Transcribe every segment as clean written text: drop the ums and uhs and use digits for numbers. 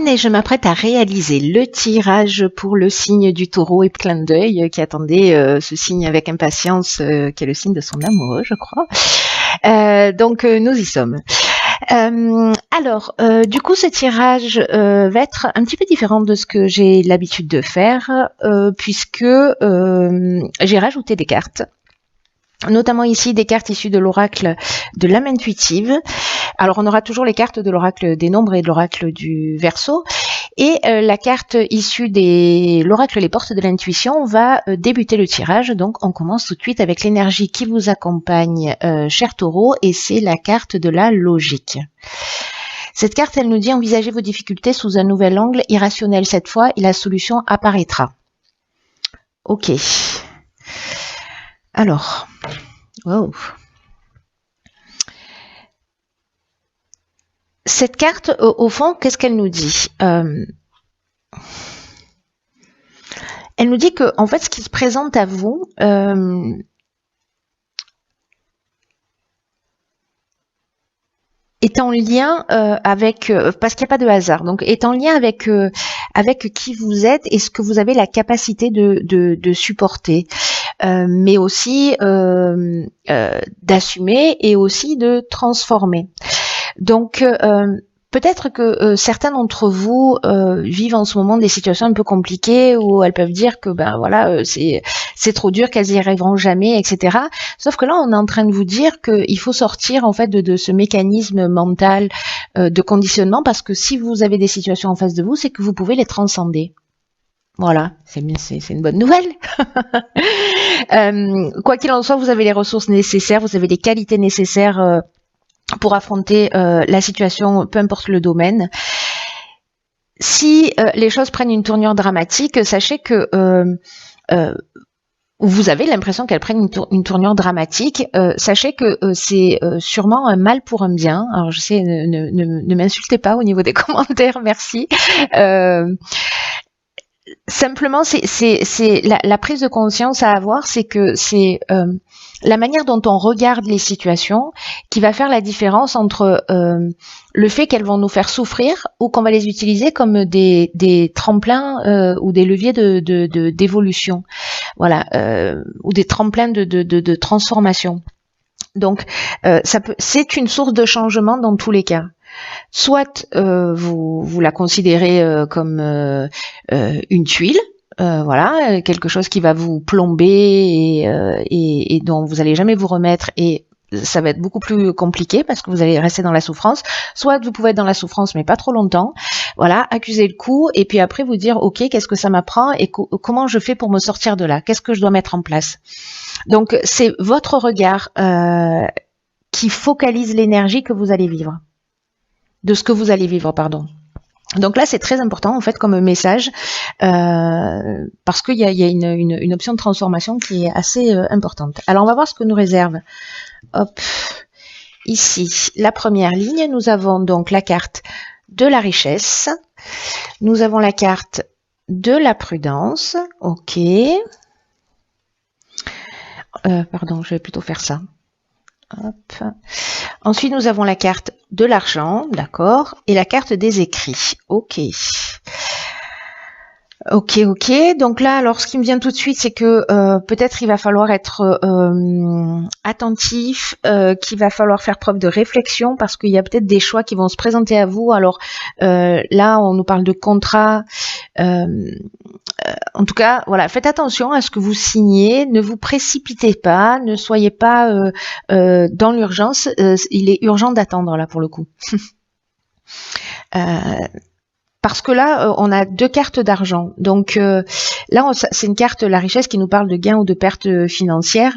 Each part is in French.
et je m'apprête à réaliser le tirage pour le signe du taureau et clin d'œil qui attendait ce signe avec impatience, qui est le signe de son amoureux, je crois. Donc nous y sommes. Du coup, ce tirage va être un petit peu différent de ce que j'ai l'habitude de faire, puisque j'ai rajouté des cartes. Notamment ici des cartes issues de l'oracle de l'âme intuitive. Alors on aura toujours les cartes de l'oracle des nombres et de l'oracle du Verseau. Et la carte issue de l'oracle les portes de l'intuition va débuter le tirage. Donc on commence tout de suite avec l'énergie qui vous accompagne, cher taureau, et c'est la carte de la logique. Cette carte, elle nous dit envisagez vos difficultés sous un nouvel angle irrationnel cette fois et la solution apparaîtra. Ok. Alors, wow. Cette carte, au fond, qu'est-ce qu'elle nous dit? Elle nous dit que, en fait, ce qui se présente à vous est en lien avec, parce qu'il n'y a pas de hasard, donc est en lien avec qui vous êtes et ce que vous avez la capacité de supporter. Mais aussi d'assumer et aussi de transformer. Donc peut-être que certains d'entre vous vivent en ce moment des situations un peu compliquées où elles peuvent dire que ben voilà c'est trop dur, qu'elles y arriveront jamais, etc. Sauf que là on est en train de vous dire qu'il faut sortir en fait de ce mécanisme mental de conditionnement, parce que si vous avez des situations en face de vous, c'est que vous pouvez les transcender. Voilà, c'est une bonne nouvelle. Quoi qu'il en soit, vous avez les ressources nécessaires, vous avez les qualités nécessaires pour affronter la situation, peu importe le domaine. Si les choses prennent une tournure dramatique, sachez que vous avez l'impression qu'elles prennent une tournure dramatique, sachez que c'est sûrement un mal pour un bien. Alors je sais, ne m'insultez pas au niveau des commentaires, merci. Simplement, c'est la prise de conscience à avoir, c'est que c'est la manière dont on regarde les situations qui va faire la différence entre le fait qu'elles vont nous faire souffrir ou qu'on va les utiliser comme des tremplins ou des leviers d'évolution, voilà, ou des tremplins de transformation. Donc, c'est une source de changement dans tous les cas. Soit vous la considérez comme une tuile, voilà, quelque chose qui va vous plomber et dont vous allez jamais vous remettre, et ça va être beaucoup plus compliqué parce que vous allez rester dans la souffrance. Soit vous pouvez être dans la souffrance mais pas trop longtemps, voilà, accuser le coup et puis après vous dire ok, qu'est-ce que ça m'apprend et comment je fais pour me sortir de là, qu'est-ce que je dois mettre en place. Donc c'est votre regard qui focalise l'énergie que vous allez vivre. De ce que vous allez vivre, pardon. Donc là, c'est très important en fait comme message parce qu'il y a une option de transformation qui est assez importante. Alors on va voir ce que nous réserve. Hop, ici, la première ligne, nous avons donc la carte de la richesse, nous avons la carte de la prudence, ok. Pardon, je vais plutôt faire ça. Hop. Ensuite, nous avons la carte de l'argent, d'accord, et la carte des écrits. Ok. Ok. Donc là, alors ce qui me vient tout de suite, c'est que peut-être il va falloir être attentif, qu'il va falloir faire preuve de réflexion parce qu'il y a peut-être des choix qui vont se présenter à vous. Alors là, on nous parle de contrat. En tout cas, voilà, faites attention à ce que vous signez, ne vous précipitez pas, ne soyez pas dans l'urgence. Il est urgent d'attendre là pour le coup. Parce que là, on a deux cartes d'argent. Donc là, c'est une carte, la richesse, qui nous parle de gains ou de pertes financières.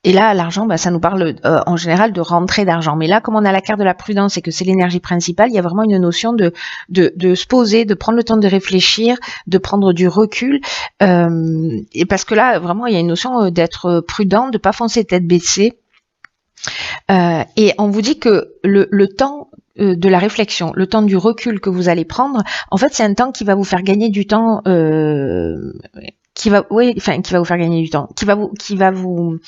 Et là, l'argent, ça nous parle en général de rentrée d'argent. Mais là, comme on a la carte de la prudence et que c'est l'énergie principale, il y a vraiment une notion de se poser, de prendre le temps de réfléchir, de prendre du recul. Et parce que là, vraiment, il y a une notion d'être prudent, de pas foncer tête baissée. Et on vous dit que le temps de la réflexion, le temps du recul que vous allez prendre, en fait, c'est un temps qui va vous faire gagner du temps. Qui va vous faire gagner du temps, qui va vous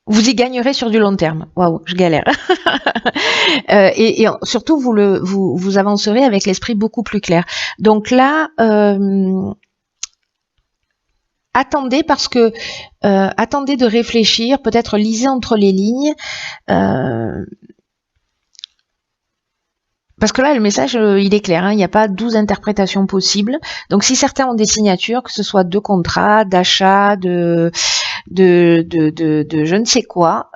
Vous y gagnerez sur du long terme. Waouh, je galère. Et surtout, vous avancerez avec l'esprit beaucoup plus clair. Donc là, attendez parce que attendez de réfléchir, peut-être lisez entre les lignes. Parce que là, le message, il est clair, hein, il n'y a pas 12 interprétations possibles. Donc, si certains ont des signatures, que ce soit de contrat, d'achat, de je ne sais quoi,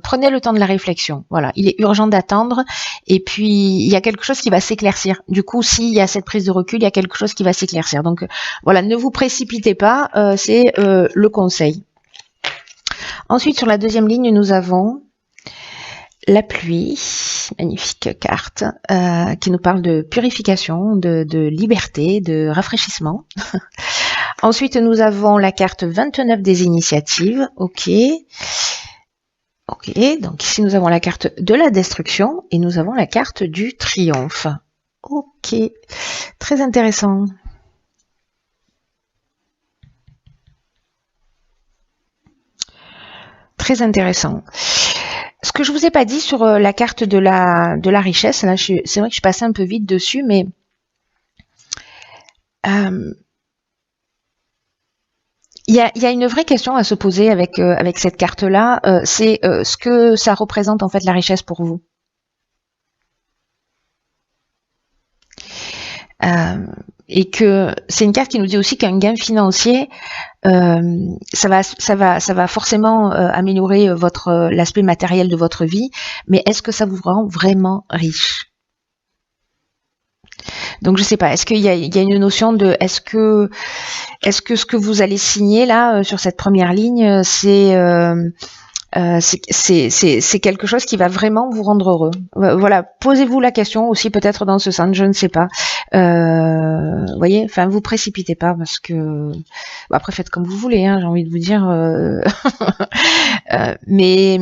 prenez le temps de la réflexion. Voilà, il est urgent d'attendre. Et puis, il y a quelque chose qui va s'éclaircir. Du coup, s'il y a cette prise de recul, il y a quelque chose qui va s'éclaircir. Donc, voilà, ne vous précipitez pas, c'est le conseil. Ensuite, sur la deuxième ligne, nous avons la pluie, magnifique carte, qui nous parle de purification, de liberté, de rafraîchissement. Ensuite, nous avons la carte 29 des initiatives. Ok. Ok, donc ici nous avons la carte de la destruction et nous avons la carte du triomphe. Ok, très intéressant. Très intéressant. Ce que je vous ai pas dit sur la carte de la richesse, là, c'est vrai que je suis passée un peu vite dessus, mais il y a une vraie question à se poser avec cette carte-là, c'est ce que ça représente en fait la richesse pour vous. Et que c'est une carte qui nous dit aussi qu'un gain financier, ça va forcément améliorer l'aspect matériel de votre vie, mais est-ce que ça vous rend vraiment riche? Donc je sais pas, est-ce qu'il y a une notion de est-ce que ce que vous allez signer là sur cette première ligne, c'est quelque chose qui va vraiment vous rendre heureux. Voilà, posez-vous la question aussi peut-être dans ce sens, je ne sais pas. Voyez, enfin vous précipitez pas parce que après faites comme vous voulez, hein, j'ai envie de vous dire. Mais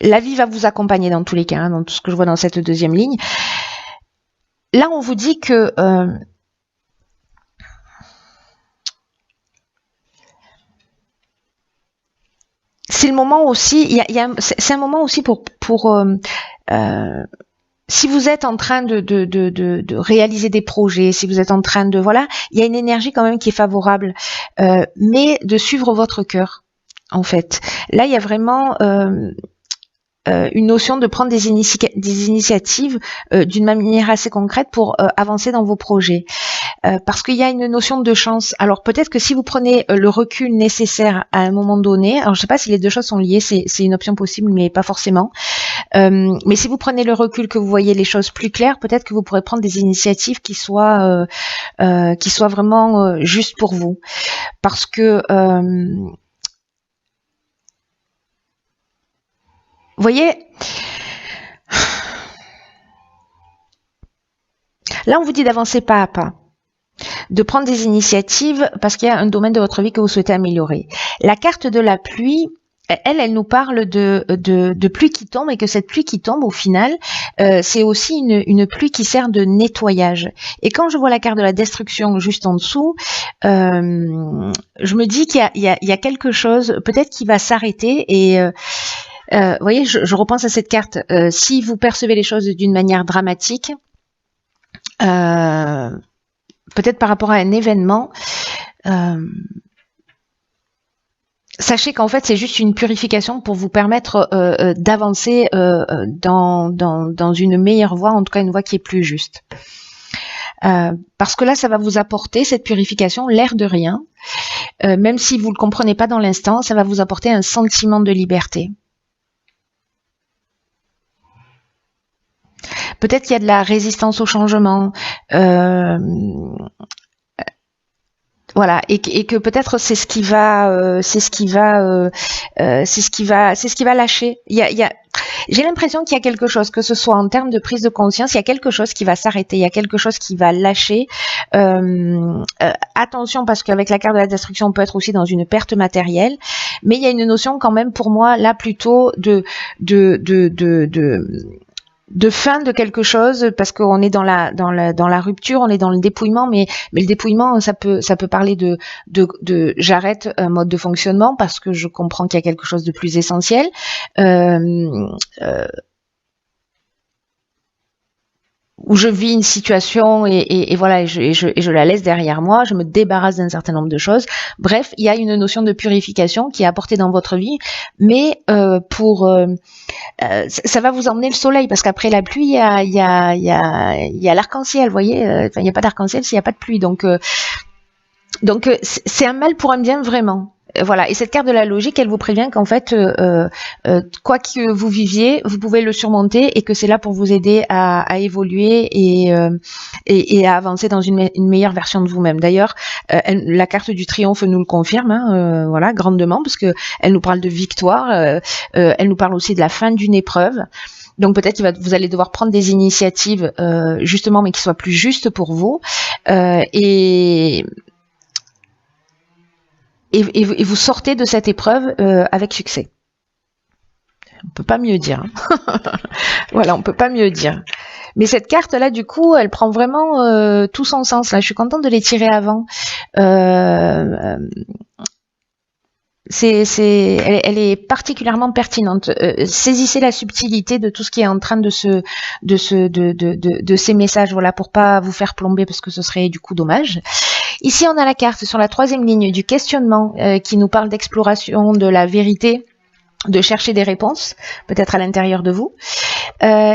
la vie va vous accompagner dans tous les cas, hein, dans tout ce que je vois dans cette deuxième ligne. Là, on vous dit que c'est le moment aussi, c'est un moment aussi pour si vous êtes en train de réaliser des projets, si vous êtes en train de voilà, il y a une énergie quand même qui est favorable, mais de suivre votre cœur, en fait. Là, il y a vraiment une notion de prendre des initiatives d'une manière assez concrète pour avancer dans vos projets. Parce qu'il y a une notion de chance. Alors peut-être que si vous prenez le recul nécessaire à un moment donné, alors je ne sais pas si les deux choses sont liées, c'est une option possible, mais pas forcément. Mais si vous prenez le recul, que vous voyez les choses plus claires, peut-être que vous pourrez prendre des initiatives qui soient vraiment justes pour vous. Parce que vous voyez, là on vous dit d'avancer pas à pas, de prendre des initiatives parce qu'il y a un domaine de votre vie que vous souhaitez améliorer. La carte de la pluie, elle nous parle de pluie qui tombe et que cette pluie qui tombe au final, c'est aussi une pluie qui sert de nettoyage. Et quand je vois la carte de la destruction juste en dessous, je me dis qu'il y a quelque chose peut-être qui va s'arrêter et vous voyez, je repense à cette carte. Si vous percevez les choses d'une manière dramatique, peut-être par rapport à un événement, sachez qu'en fait c'est juste une purification pour vous permettre d'avancer dans une meilleure voie, en tout cas une voie qui est plus juste. Parce que là ça va vous apporter cette purification, l'air de rien, même si vous ne le comprenez pas dans l'instant, ça va vous apporter un sentiment de liberté. Peut-être qu'il y a de la résistance au changement, voilà, et que peut-être c'est ce qui va lâcher. J'ai l'impression qu'il y a quelque chose, que ce soit en termes de prise de conscience, il y a quelque chose qui va s'arrêter, il y a quelque chose qui va lâcher. Attention, parce qu'avec la carte de la destruction, on peut être aussi dans une perte matérielle, mais il y a une notion quand même pour moi là plutôt de fin de quelque chose, parce qu'on est dans la rupture, on est dans le dépouillement, mais le dépouillement, ça peut parler de j'arrête un mode de fonctionnement parce que je comprends qu'il y a quelque chose de plus essentiel. Où je vis une situation et voilà, et je la laisse derrière moi, je me débarrasse d'un certain nombre de choses. Bref, il y a une notion de purification qui est apportée dans votre vie, mais ça va vous emmener le soleil, parce qu'après la pluie, il y a l'arc-en-ciel, vous voyez. Il n'y a pas d'arc-en-ciel s'il n'y a pas de pluie. Donc c'est un mal pour un bien, vraiment. Voilà, et cette carte de la logique, elle vous prévient qu'en fait, quoi que vous viviez, vous pouvez le surmonter, et que c'est là pour vous aider à évoluer et à avancer dans une meilleure version de vous-même. D'ailleurs, la carte du triomphe nous le confirme, hein, voilà, grandement, parce que elle nous parle de victoire, elle nous parle aussi de la fin d'une épreuve. Donc peut-être que vous allez devoir prendre des initiatives, justement, mais qui soient plus justes pour vous, et vous sortez de cette épreuve avec succès. On peut pas mieux dire. Hein. Voilà, on peut pas mieux dire. Mais cette carte-là, du coup, elle prend vraiment tout son sens. Là, je suis contente de les tirer avant. Elle est particulièrement pertinente. Saisissez la subtilité de tout ce qui est en train de ces messages, voilà, pour pas vous faire plomber, parce que ce serait du coup dommage. Ici, on a la carte sur la 3e ligne du questionnement, qui nous parle d'exploration de la vérité, de chercher des réponses, peut-être à l'intérieur de vous.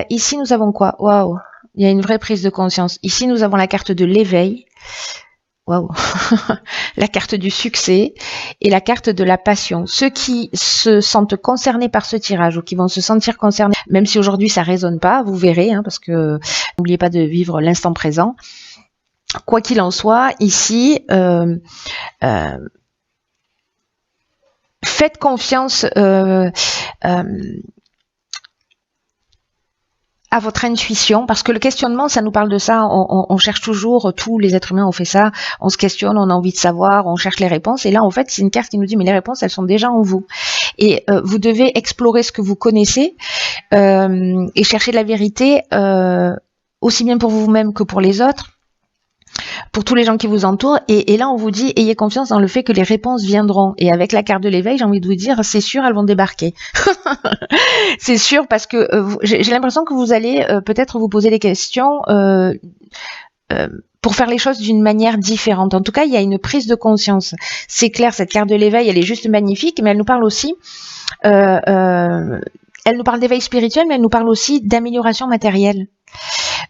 Ici, nous avons quoi? Waouh, il y a une vraie prise de conscience. Ici, nous avons la carte de l'éveil. Waouh, la carte du succès et la carte de la passion. Ceux qui se sentent concernés par ce tirage, ou qui vont se sentir concernés, même si aujourd'hui ça résonne pas, vous verrez, hein, parce que n'oubliez pas de vivre l'instant présent. Quoi qu'il en soit, ici, faites confiance à votre intuition, parce que le questionnement, ça nous parle de ça. On cherche toujours, tous les êtres humains ont fait ça, on se questionne, on a envie de savoir, on cherche les réponses, et là en fait c'est une carte qui nous dit mais les réponses elles sont déjà en vous, et vous devez explorer ce que vous connaissez, et chercher la vérité, aussi bien pour vous-même que pour les autres, pour tous les gens qui vous entourent, et là on vous dit ayez confiance dans le fait que les réponses viendront. Et avec la carte de l'éveil, j'ai envie de vous dire c'est sûr, elles vont débarquer. C'est sûr, parce que j'ai l'impression que vous allez peut-être vous poser des questions pour faire les choses d'une manière différente. En tout cas, il y a une prise de conscience. C'est clair, cette carte de l'éveil, elle est juste magnifique, mais elle nous parle aussi elle nous parle d'éveil spirituel, mais elle nous parle aussi d'amélioration matérielle.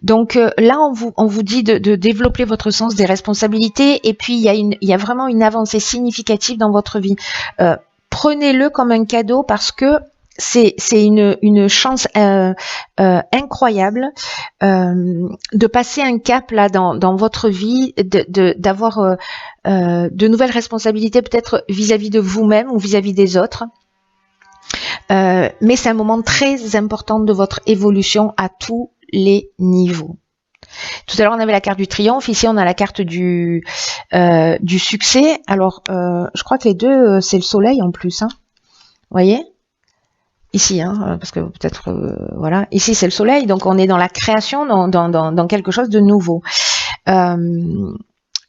Donc là, on vous dit de développer votre sens des responsabilités, et puis il y a vraiment une avancée significative dans votre vie. Prenez-le comme un cadeau, parce que c'est une chance incroyable de passer un cap là dans votre vie, d'avoir de nouvelles responsabilités, peut-être vis-à-vis de vous-même ou vis-à-vis des autres. Mais c'est un moment très important de votre évolution à tous les niveaux. Tout à l'heure on avait la carte du triomphe, ici on a la carte du succès. Alors je crois que les deux c'est le soleil en plus, hein. Vous voyez ici, hein, parce que peut-être voilà, ici c'est le soleil, donc on est dans la création, dans quelque chose de nouveau.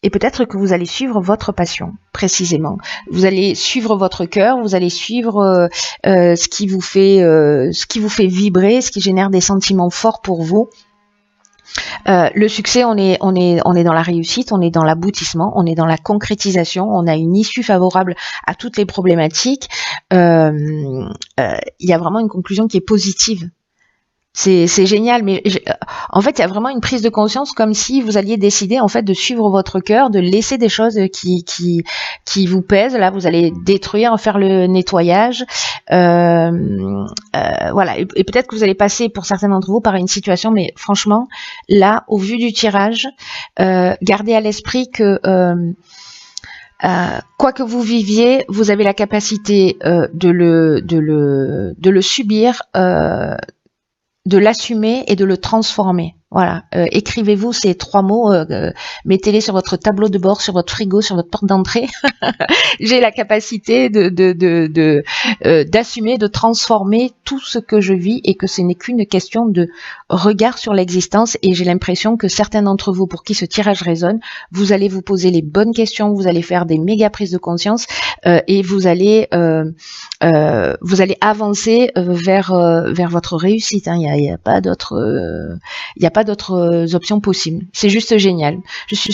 Et peut-être que vous allez suivre votre passion, précisément. Vous allez suivre votre cœur, vous allez suivre ce qui vous fait vibrer, ce qui génère des sentiments forts pour vous. Le succès, on est dans la réussite, on est dans l'aboutissement, on est dans la concrétisation, on a une issue favorable à toutes les problématiques. Il y a vraiment une conclusion qui est positive. C'est génial, mais en fait il y a vraiment une prise de conscience, comme si vous alliez décider en fait de suivre votre cœur, de laisser des choses qui vous pèsent. Là vous allez détruire, faire le nettoyage, voilà, et peut-être que vous allez passer pour certains d'entre vous par une situation, mais franchement là au vu du tirage, gardez à l'esprit que quoi que vous viviez, vous avez la capacité de le subir, de l'assumer et de le transformer. Voilà, écrivez-vous ces 3 mots, mettez-les sur votre tableau de bord, sur votre frigo, sur votre porte d'entrée. J'ai la capacité d'assumer, de transformer tout ce que je vis et que ce n'est qu'une question de regard sur l'existence. Et j'ai l'impression que certains d'entre vous, pour qui ce tirage résonne, vous allez vous poser les bonnes questions, vous allez faire des méga prises de conscience et vous allez avancer vers votre réussite. Hein. Il y a pas d'autres options possibles. C'est juste génial. Je suis